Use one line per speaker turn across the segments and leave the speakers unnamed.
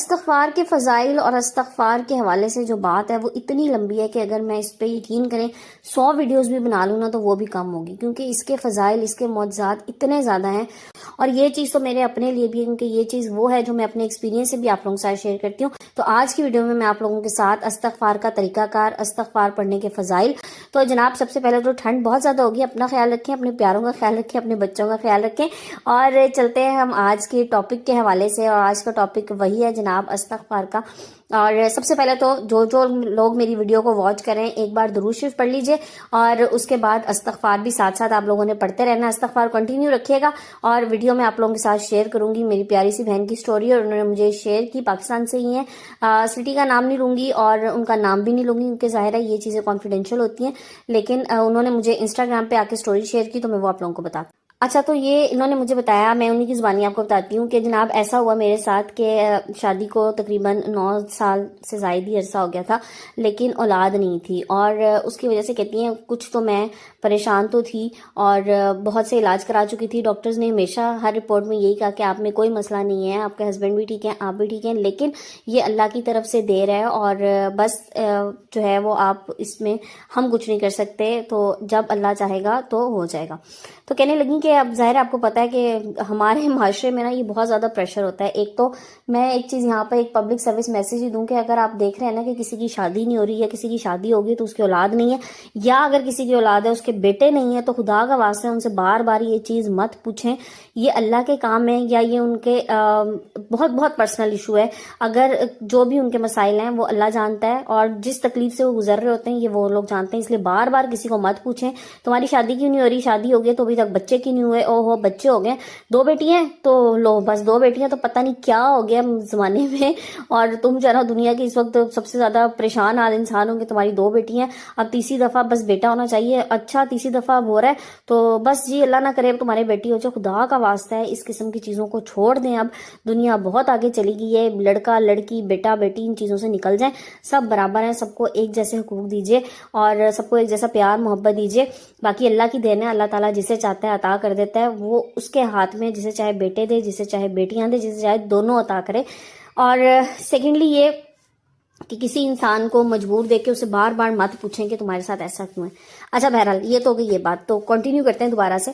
استغفار کے فضائل اور استغفار کے حوالے سے جو بات ہے وہ اتنی لمبی ہے کہ اگر میں اس پہ یقین کریں 100 ویڈیوز بھی بنا لوں نا تو وہ بھی کم ہوگی، کیونکہ اس کے فضائل، اس کے معجزات اتنے زیادہ ہیں. اور یہ چیز تو میرے اپنے لیے بھی ہے، کیونکہ یہ چیز وہ ہے جو میں اپنے ایکسپیرینس سے بھی آپ لوگوں کے ساتھ شیئر کرتی ہوں. تو آج کی ویڈیو میں آپ لوگوں کے ساتھ استغفار کا طریقہ کار، استغفار پڑھنے کے فضائل. تو جناب سب سے پہلے تو ٹھنڈ بہت زیادہ ہوگی، اپنا خیال رکھیں، اپنے پیاروں کا خیال رکھیں، اپنے بچوں کا خیال رکھیں. اور چلتے ہیں ہم آج کے ٹاپک کے حوالے سے، اور آج کا ٹاپک وہی ہے جناب استغفار کا. اور سب سے پہلے تو جو لوگ میری ویڈیو کو واچ کریں ایک بار درود شریف پڑھ لیجئے، اور اس کے بعد استغفار بھی ساتھ ساتھ آپ لوگوں نے پڑھتے رہنا. استغفار کنٹینیو رکھیے گا، اور ویڈیو میں آپ لوگوں کے ساتھ شیئر کروں گی میری پیاری سی بہن کی سٹوری، اور انہوں نے مجھے شیئر کی، پاکستان سے ہی ہیں. سٹی کا نام نہیں لوں گی اور ان کا نام بھی نہیں لوں گی، کیونکہ ظاہر ہے یہ چیزیں کانفیڈینشیل ہوتی ہیں، لیکن انہوں نے مجھے انسٹاگرام پہ آ کے سٹوری شیئر کی تو میں وہ آپ لوگوں کو بتا. اچھا، تو یہ انہوں نے مجھے بتایا، میں انہی کی زبانی آپ کو بتاتی ہوں کہ جناب ایسا ہوا میرے ساتھ کہ شادی کو تقریباً 9 سال سے زائد ہی عرصہ ہو گیا تھا، لیکن اولاد نہیں تھی. اور اس کی وجہ سے کہتی ہیں کچھ تو میں پریشان تو تھی، اور بہت سے علاج کرا چکی تھی. ڈاکٹرز نے ہمیشہ ہر رپورٹ میں یہی کہا کہ آپ میں کوئی مسئلہ نہیں ہے، آپ کے ہسبینڈ بھی ٹھیک ہیں، آپ بھی ٹھیک ہیں، لیکن یہ اللہ کی طرف سے دیر ہے، اور بس جو ہے وہ آپ اس میں ہم کچھ نہیں کر سکتے، تو جب اللہ چاہے گا تو ہو جائے گا. تو کہنے لگی کہ اب ظاہر آپ کو پتا ہے کہ ہمارے معاشرے میں نا یہ بہت زیادہ پریشر ہوتا ہے. ایک تو میں ایک چیز یہاں پہ ایک پبلک سروس میسیج ہی دوں کہ اگر آپ دیکھ رہے ہیں نا کہ کسی کی شادی نہیں ہو رہی ہے، کسی کی شادی ہوگی تو اس کی اولاد نہیں ہے، یا اگر کسی کی اولاد ہے اس کے بیٹے نہیں ہے، تو خدا کا واسطہ ان سے بار بار یہ چیز مت پوچھیں. یہ اللہ کے کام ہے، یا یہ ان کے بہت بہت پرسنل ایشو ہے. اگر جو بھی ان کے مسائل ہیں وہ اللہ جانتا ہے، اور جس تکلیف سے وہ گزر رہے ہوتے ہیں یہ وہ لوگ جانتے ہیں. اس لیے بار بار کسی کو مت پوچھیں تمہاری شادی کیوں نہیں ہو رہی، شادی ہو گئی تو ابھی تک بچے کیوں نہیں ہوئے، او ہو بچے ہو گئے، 2 بیٹی ہیں تو لو بس 2 بیٹیاں، تو پتہ نہیں کیا ہو گیا زمانے میں، اور تم جو ہے نا دنیا کی اس وقت سب سے زیادہ پریشان حال انسان ہوں کہ تمہاری 2 بیٹی ہیں، اب تیسری دفعہ بس بیٹا ہونا چاہیے. اچھا تیسری دفعہ اب ہو رہا ہے تو بس جی اللہ نہ کرے اب تمہارے بیٹی ہو جائے. خدا کا واسطہ ہے اس قسم کی چیزوں کو چھوڑ دیں. اب دنیا بہت آگے چلی گئی ہے، لڑکا لڑکی بیٹا بیٹی ان چیزوں سے نکل جائیں، سب برابر ہیں، سب کو ایک جیسے حقوق دیجیے، اور سب کو ایک جیسا پیار محبت دیجیے. باقی اللہ کی دین ہے، اللہ تعالیٰ جسے چاہتا ہے عطا کر دیتا ہے، وہ اس کے ہاتھ میں، جسے چاہے بیٹے دے، جسے چاہے بیٹیاں دے، جسے چاہے دونوں عطا کرے. اور سیکنڈلی یہ کہ کسی انسان کو مجبور دے کے اسے بار بار مت پوچھیں کہ تمہارے ساتھ ایسا کیوں ہے. اچھا بہرحال یہ تو ہو گئی یہ بات، تو کنٹینیو کرتے ہیں دوبارہ سے.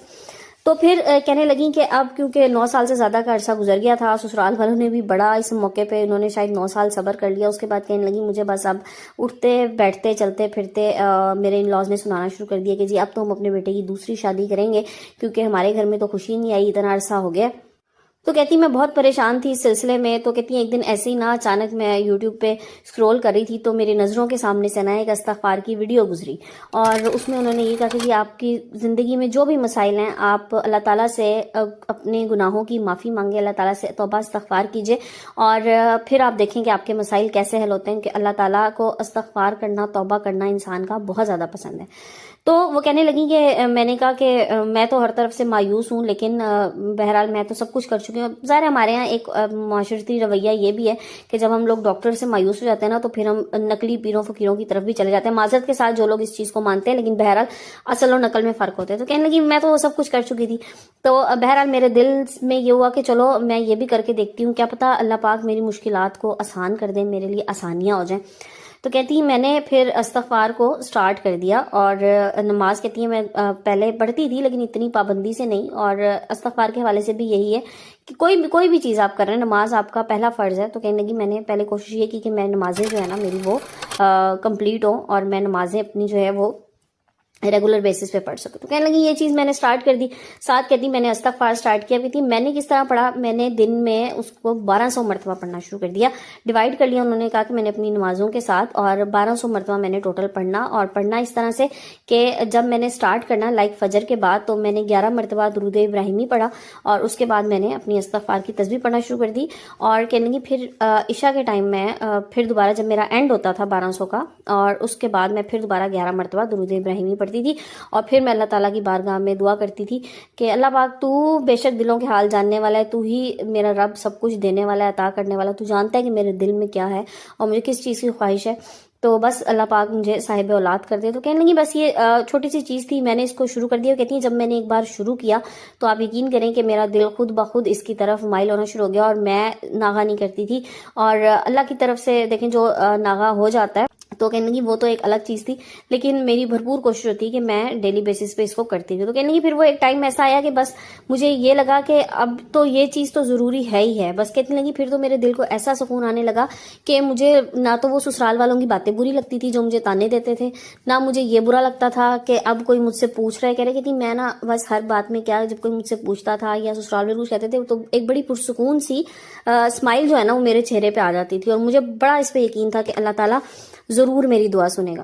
تو پھر کہنے لگیں کہ اب کیونکہ 9 سال سے زیادہ کا عرصہ گزر گیا تھا، سسرال والوں نے بھی بڑا اس موقع پہ انہوں نے شاید 9 سال صبر کر لیا. اس کے بعد کہنے لگی مجھے بس اب اٹھتے بیٹھتے چلتے پھرتے میرے ان لاز نے سنانا شروع کر دیا کہ جی اب تو ہم اپنے بیٹے کی دوسری شادی کریں گے، کیونکہ ہمارے گھر میں تو خوشی نہیں آئی، اتنا عرصہ ہو گیا. تو کہتی میں بہت پریشان تھی اس سلسلے میں. تو کہتی ہیں ایک دن ایسے ہی نا اچانک میں یوٹیوب پہ اسکرول کر رہی تھی تو میری نظروں کے سامنے سے نا ایک استغفار کی ویڈیو گزری، اور اس میں انہوں نے یہ کہا کہ جی آپ کی زندگی میں جو بھی مسائل ہیں آپ اللہ تعالیٰ سے اپنے گناہوں کی معافی مانگے، اللہ تعالیٰ سے توبہ استغفار کیجئے، اور پھر آپ دیکھیں کہ آپ کے مسائل کیسے حل ہوتے ہیں. کہ اللہ تعالیٰ کو استغفار کرنا، توبہ کرنا انسان کا بہت زیادہ پسند ہے. تو وہ کہنے لگیں کہ میں نے کہا کہ میں تو ہر طرف سے مایوس ہوں، لیکن بہرحال میں تو سب کچھ کر چکی ہوں. ظاہر ہمارے ہاں ایک معاشرتی رویہ یہ بھی ہے کہ جب ہم لوگ ڈاکٹر سے مایوس ہو جاتے ہیں نا تو پھر ہم نقلی پیروں فقیروں کی طرف بھی چلے جاتے ہیں، معذرت کے ساتھ جو لوگ اس چیز کو مانتے ہیں، لیکن بہرحال اصل اور نقل میں فرق ہوتا ہے. تو کہنے لگی میں تو وہ سب کچھ کر چکی تھی. تو بہرحال میرے دل میں یہ ہوا کہ چلو میں یہ بھی کر کے دیکھتی ہوں، کیا پتہ اللہ پاک میری مشکلات کو آسان کر دیں، میرے لیے آسانیاں ہو جائیں. تو کہتی ہیں میں نے پھر استغفار کو سٹارٹ کر دیا، اور نماز کہتی ہیں میں پہلے پڑھتی تھی لیکن اتنی پابندی سے نہیں. اور استغفار کے حوالے سے بھی یہی ہے کہ کوئی بھی چیز آپ کر رہے ہیں، نماز آپ کا پہلا فرض ہے. تو کہنے لگی میں نے پہلے کوشش یہ کی کہ میں نمازیں جو ہے نا میری وہ کمپلیٹ ہوں، اور میں نمازیں اپنی جو ہے وہ ریگولر بیسس پہ پڑھ سکوں. تو کہنے لگی یہ چیز میں نے سٹارٹ کر دی. ساتھ کہتی میں نے استغفار سٹارٹ کیا. کہتی میں نے کس طرح پڑھا، میں نے دن میں اس کو 1200 مرتبہ پڑھنا شروع کر دیا. ڈیوائیڈ کر لیا، انہوں نے کہا کہ میں نے اپنی نمازوں کے ساتھ، اور 1200 مرتبہ میں نے ٹوٹل پڑھنا. اور پڑھنا اس طرح سے کہ جب میں نے سٹارٹ کرنا لائک فجر کے بعد تو میں نے 11 مرتبہ درود ابراہیمی پڑھا، اور اس کے بعد میں نے اپنی استغفار کی تسبیح پڑھنا شروع کر دی. اور کہنے لگی پھر عشاء کے ٹائم میں پھر دوبارہ جب میرا اینڈ ہوتا تھا 1200 کا، اور اس کے بعد میں پھر دوبارہ 11 مرتبہ درود ابراہیمی پڑھتی تھی. اور پھر میں اللہ تعالیٰ کی بارگاہ میں دعا کرتی تھی کہ اللہ پاک تو بے شک دلوں کے حال جاننے والا ہے، تو ہی میرا رب سب کچھ دینے والا ہے، عطا کرنے والا. تو جانتا ہے کہ میرے دل میں کیا ہے اور مجھے کس چیز کی خواہش ہے. تو بس اللہ پاک مجھے صاحب اولاد کر دے. تو کہنے لگی بس یہ چھوٹی سی چیز تھی, میں نے اس کو شروع کر دیا. کہتی ہیں جب میں نے ایک بار شروع کیا تو آپ یقین کریں کہ میرا دل خود بخود اس کی طرف مائل ہونا شروع ہو گیا, اور میں ناغہ نہیں کرتی تھی, اور اللہ کی طرف سے دیکھیں جو ناغہ ہو جاتا ہے تو کہنے لگی وہ تو ایک الگ چیز تھی, لیکن میری بھرپور کوشش ہوتی ہے کہ میں ڈیلی بیسس پہ اس کو کرتی تھی. تو کہنے لگی پھر وہ ایک ٹائم ایسا آیا کہ بس مجھے یہ لگا کہ اب تو یہ چیز تو ضروری ہے ہی ہے. بس کہنے لگی پھر تو میرے دل کو ایسا سکون آنے لگا کہ مجھے نہ تو وہ سسرال والوں کی باتیں بری لگتی تھی جو مجھے تانے دیتے تھے, نہ مجھے یہ برا لگتا تھا کہ اب کوئی مجھ سے پوچھ رہا ہے. کہہ رہے کہ میں نا بس ہر بات میں کیا جب کوئی مجھ سے پوچھتا تھا یا سسرال میں کچھ کہتے تھے تو ایک بڑی پرسکون سی اسمائل جو ہے نا وہ میرے چہرے پہ آ جاتی تھی, اور مجھے بڑا اس پہ یقین تھا کہ اللہ تعالیٰ ضرور میری دعا سنے گا.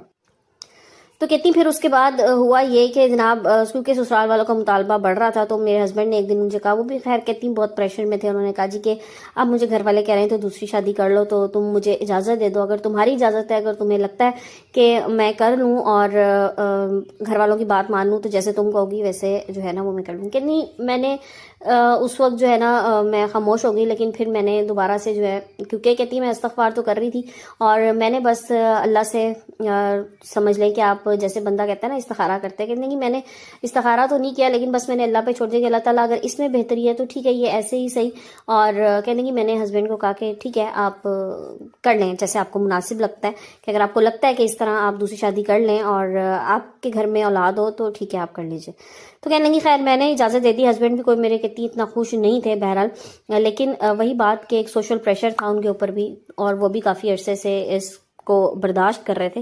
تو کہتی پھر اس کے بعد ہوا یہ کہ جناب کیونکہ سسرال والوں کا مطالبہ بڑھ رہا تھا تو میرے ہسبینڈ نے ایک دن مجھے کہا, وہ بھی خیر کہتی بہت پریشر میں تھے, انہوں نے کہا جی کہ اب مجھے گھر والے کہہ رہے ہیں تو دوسری شادی کر لو, تو تم مجھے اجازت دے دو, اگر تمہاری اجازت ہے, اگر تمہیں لگتا ہے کہ میں کر لوں اور گھر والوں کی بات مان لوں تو جیسے تم کہو گی ویسے جو ہے نا وہ میں کر لوں. کہ نہیں میں نے اس وقت جو ہے نا میں خاموش ہو گئی, لیکن پھر میں نے دوبارہ سے جو ہے کیونکہ کہتی میں استغفار تو کر رہی تھی, اور میں نے بس اللہ سے سمجھ لیں کہ آپ جیسے بندہ کہتا ہے نا استخارہ کرتے ہیں, کہتے ہیں کہ میں نے استخارہ تو نہیں کیا لیکن بس میں نے اللہ پہ چھوڑ دیا کہ اللہ تعالیٰ اگر اس میں بہتری ہے تو ٹھیک ہے یہ ایسے ہی صحیح. اور کہنے کی میں نے ہسبینڈ کو کہا کہ ٹھیک ہے آپ کر لیں جیسے آپ کو مناسب لگتا ہے, کہ اگر آپ کو لگتا ہے کہ اس طرح آپ دوسری شادی کر لیں اور آپ کے گھر میں اولاد ہو تو ٹھیک ہے آپ کر لیجئے. تو کہنے لگی خیر میں نے اجازت دے دی. ہسبینڈ بھی کوئی میرے کہتی اتنا خوش نہیں تھے بہرحال, لیکن وہی بات کہ ایک سوشل پریشر تھا ان کے اوپر بھی, اور وہ بھی کافی عرصے سے اس کو برداشت کر رہے تھے.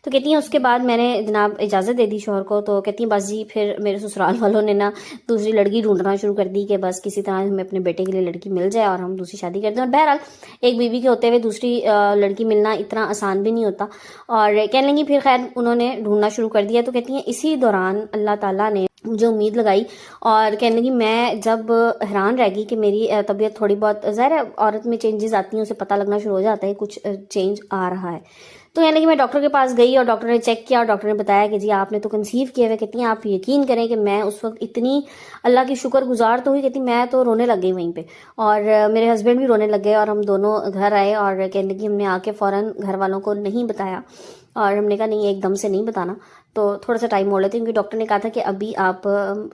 تو کہتی ہیں اس کے بعد میں نے جناب اجازت دے دی شوہر کو. تو کہتی ہیں بس جی پھر میرے سسرال والوں نے نا دوسری لڑکی ڈھونڈنا شروع کر دی کہ بس کسی طرح ہمیں اپنے بیٹے کے لیے لڑکی مل جائے اور ہم دوسری شادی کر دیں. اور بہرحال ایک بیوی کے ہوتے ہوئے دوسری لڑکی ملنا اتنا آسان بھی نہیں ہوتا. اور کہنے لگی پھر خیر انہوں نے ڈھونڈنا شروع کر دیا. تو کہتی ہیں اسی دوران اللہ تعالیٰ نے مجھے امید لگائی, اور کہنے لگی میں جب حیران رہ گئی کہ میری طبیعت تھوڑی بہت, ظاہر ہے عورت میں چینجز آتی ہیں, اسے پتہ لگنا شروع ہو جاتا ہے کچھ چینج آ رہا ہے. تو یعنی کہ میں ڈاکٹر کے پاس گئی اور ڈاکٹر نے چیک کیا اور ڈاکٹر نے بتایا کہ جی آپ نے تو کنسیو کیا ہے. کہتی ہیں آپ یقین کریں کہ میں اس وقت اتنی اللہ کی شکر گزار تو ہوئی, کہتی میں تو رونے لگ گئی وہیں پہ, اور میرے ہسبینڈ بھی رونے لگ گئے, اور ہم دونوں گھر آئے اور کہنے لگی ہم نے آ کے فوراً گھر والوں کو نہیں بتایا, اور ہم نے کہا نہیں ایک دم سے نہیں بتانا, تو تھوڑا سا ٹائم ہو لیتے ہیں, کیونکہ ڈاکٹر نے کہا تھا کہ ابھی آپ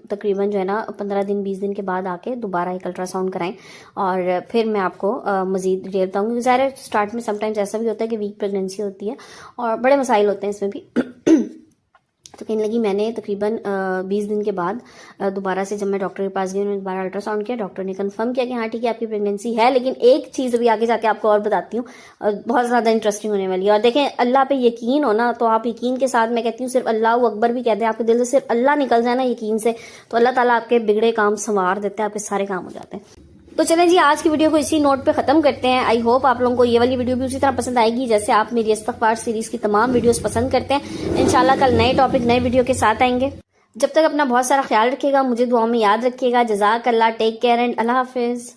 تقریباً جو ہے نا 15 دن 20 دن کے بعد آ کے دوبارہ ایک الٹرا ساؤنڈ کرائیں, اور پھر میں آپ کو مزید ڈیٹیل بتاؤں گی. ظاہر ہے اسٹارٹ میں سم ٹائمز ایسا بھی ہوتا ہے کہ ویک پریگنینسی ہوتی ہے اور بڑے مسائل ہوتے ہیں اس میں بھی. تو کہنے لگی میں نے تقریباً 20 دن کے بعد دوبارہ سے جب میں ڈاکٹر کے پاس گئی, انہوں نے دوبارہ الٹرا ساؤنڈ کیا, ڈاکٹر نے کنفرم کیا کہ ہاں ٹھیک ہے آپ کی پریگنینسی ہے. لیکن ایک چیز ابھی آگے جا کے آپ کو اور بتاتی ہوں, بہت زیادہ انٹرسٹنگ ہونے والی ہے. اور دیکھیں اللہ پہ یقین ہونا, تو آپ یقین کے ساتھ میں کہتی ہوں صرف اللہ اکبر بھی کہتے ہیں, آپ کے دل سے صرف اللہ نکل جائے نا یقین سے, تو اللہ تعالیٰ آپ کے بگڑے کام سنوار دیتے ہیں, آپ کے سارے کام ہو جاتے ہیں. تو چلیں جی آج کی ویڈیو کو اسی نوٹ پہ ختم کرتے ہیں. آئی ہوپ آپ لوگوں کو یہ والی ویڈیو بھی اسی طرح پسند آئے گی جیسے آپ میری استغفار سیریز کی تمام ویڈیوز پسند کرتے ہیں. انشاءاللہ کل نئے ٹاپک نئے ویڈیو کے ساتھ آئیں گے. جب تک اپنا بہت سارا خیال رکھیے گا, مجھے دعاؤں میں یاد رکھیے گا. جزاک اللہ, ٹیک کیئر اینڈ اللہ حافظ.